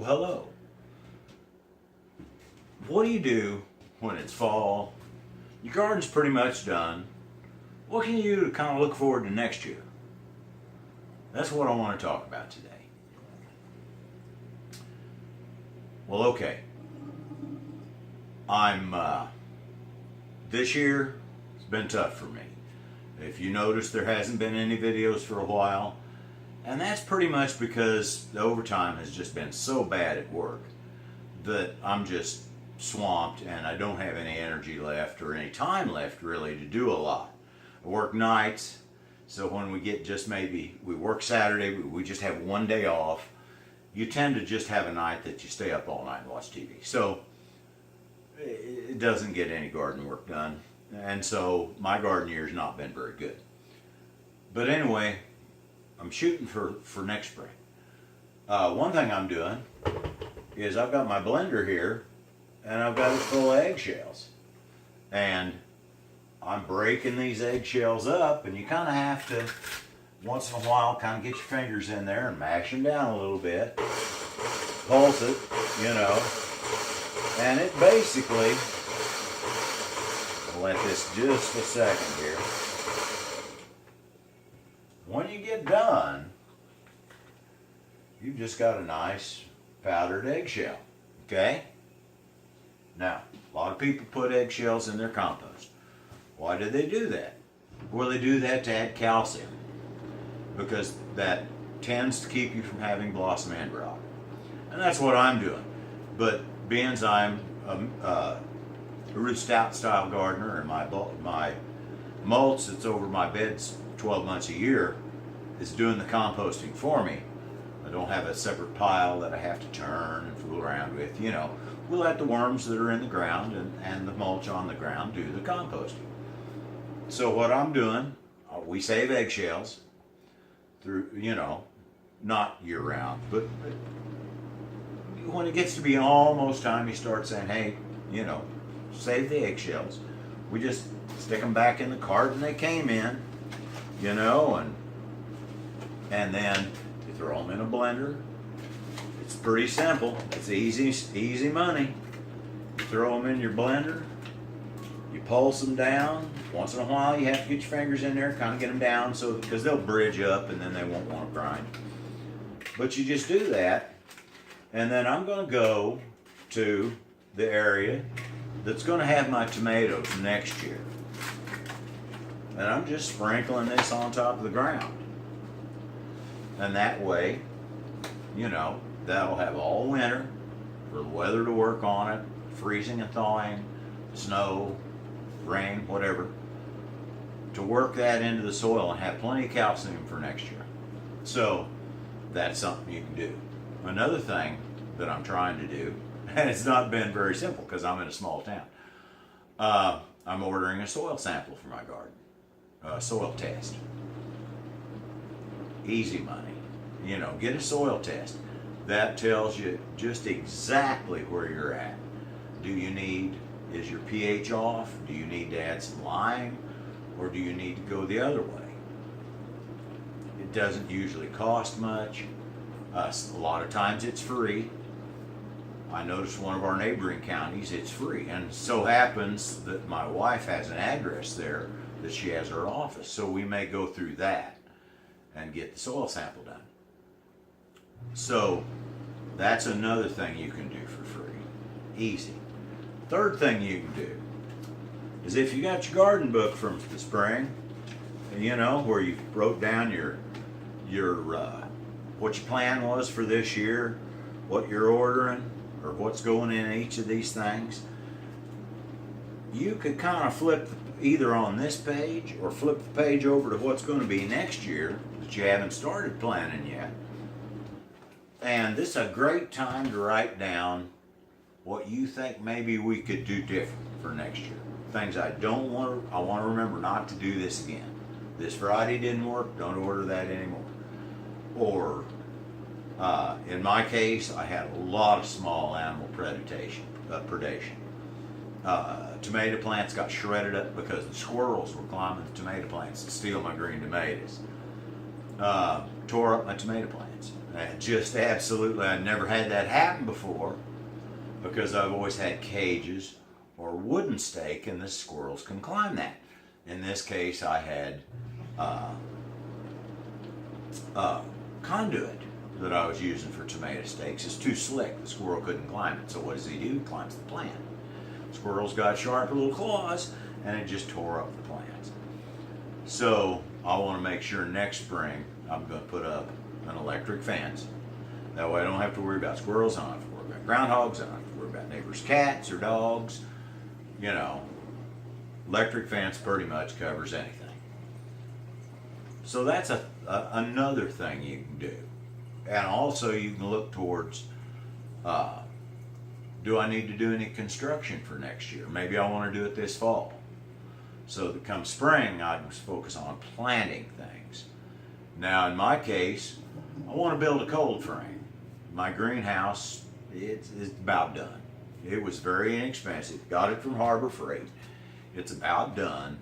Well, hello. What do you do when it's fall? Your garden's pretty much done. What can you do to kind of look forward to next year? That's what I want to talk about today. Well, okay. This year, it's been tough for me. If you notice, there hasn't been any videos for a while. And that's pretty much because the overtime has just been so bad at work that I'm just swamped and I don't have any energy left or any time left really to do a lot. I work nights, so when we get just maybe, we work Saturday, we just have one day off. You tend to just have a night that you stay up all night and watch TV. So it doesn't get any garden work done. And so my garden year's not been very good. But anyway, I'm shooting for next spring. One thing I'm doing is I've got my blender here and I've got it full of eggshells. And I'm breaking these eggshells up, and you kind of have to, once in a while, kind of get your fingers in there and mash them down a little bit. Pulse it, you know. And it basically, I'll let this just a second here. When you get done, you've just got a nice powdered eggshell, okay? Now, a lot of people put eggshells in their compost. Why do they do that? Well, they do that to add calcium, because that tends to keep you from having blossom end rot. And that's what I'm doing. But being I'm a root stout style gardener, and my mulch that's over my beds 12 months a year is doing the composting for me. I don't have a separate pile that I have to turn and fool around with, you know. We'll let the worms that are in the ground and the mulch on the ground do the composting. So what I'm doing, we save eggshells through, you know, not year round, but when it gets to be almost time, you start saying, hey, you know, save the eggshells. We just stick them back in the carton they came in, you know, and then you throw them in a blender. It's pretty simple. It's easy money. You throw them in your blender. You pulse them down. Once in a while, you have to get your fingers in there, kind of get them down, so because they'll bridge up and then they won't want to grind. But you just do that, and then I'm going to go to the area that's going to have my tomatoes next year. And I'm just sprinkling this on top of the ground. And that way, you know, that'll have all winter for the weather to work on it, freezing and thawing, snow, rain, whatever, to work that into the soil and have plenty of calcium for next year. So that's something you can do. Another thing that I'm trying to do, and it's not been very simple because I'm in a small town, I'm ordering a soil sample for my garden, a soil test. Easy money. You know, get a soil test. That tells you just exactly where you're at. Is your pH off? Do you need to add some lime? Or do you need to go the other way? It doesn't usually cost much. A lot of times it's free. I noticed one of our neighboring counties, it's free. And it so happens that my wife has an address there that she has her office. So we may go through that and get the soil sample done. So that's another thing you can do for free. Easy. Third thing you can do is if you got your garden book from the spring, you know, where you wrote down your what your plan was for this year, what you're ordering, or what's going in each of these things, you could kind of flip either on this page or flip the page over to what's going to be next year that you haven't started planning yet. And this is a great time to write down what you think maybe we could do different for next year. Things I want to remember not to do this again. This Friday didn't work, don't order that anymore. Or, in my case, I had a lot of small animal predation. Tomato plants got shredded up because the squirrels were climbing the tomato plants to steal my green tomatoes. Tore up my tomato plants. And just absolutely, I'd never had that happen before because I've always had cages or wooden stake, and the squirrels can climb that. In this case, I had conduit that I was using for tomato stakes. It's too slick. The squirrel couldn't climb it. So what does he do? He climbs the plant. Squirrel's got sharp little claws, and it just tore up the plants. So I want to make sure next spring I'm going to put up an electric fence. That way I don't have to worry about squirrels. I don't have to worry about groundhogs. I don't have to worry about neighbors' cats or dogs. You know, electric fence pretty much covers anything. So that's another thing you can do. And also you can look towards, do I need to do any construction for next year? Maybe I want to do it this fall. So that come spring, I can focus on planting things. Now in my case, I want to build a cold frame. My greenhouse, it's about done. It was very inexpensive. Got it from Harbor Freight. It's about done.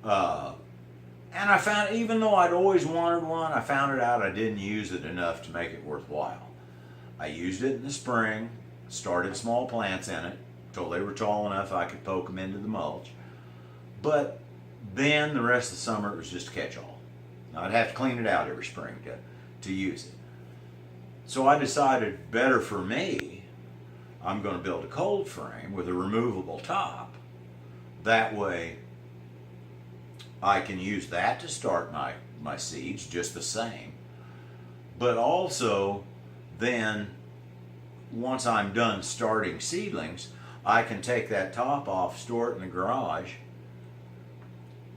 And I found, even though I'd always wanted one, I found it out I didn't use it enough to make it worthwhile. I used it in the spring, started small plants in it, till they were tall enough I could poke them into the mulch. But then the rest of the summer it was just a catch-all. I'd have to clean it out every spring to use it. So I decided, better for me, I'm going to build a cold frame with a removable top. That way I can use that to start my seeds just the same. But also then, once I'm done starting seedlings, I can take that top off, store it in the garage,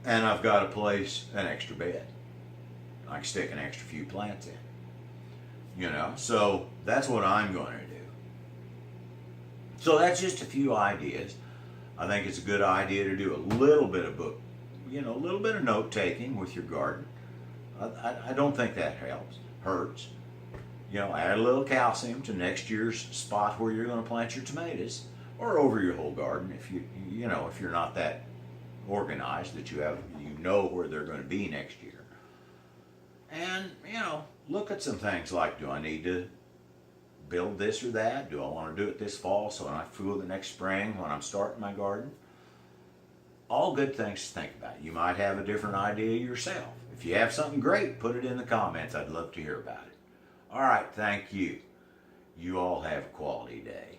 and I've got a place, an extra bed. I can stick an extra few plants in. You know, so that's what I'm going to do. So that's just a few ideas. I think it's a good idea to do a little bit of a little bit of note taking with your garden. I don't think that hurts. You know, add a little calcium to next year's spot where you're going to plant your tomatoes, or over your whole garden if if you're not that organized that you know where they're going to be next year. And look at some things like, do I need to build this or that? Do I want to do it this fall so when I fool the next spring when I'm starting my garden? All good things to think about. You might have a different idea yourself. If you have something great, put it in the comments. I'd love to hear about it. All right, thank you. You all have a quality day.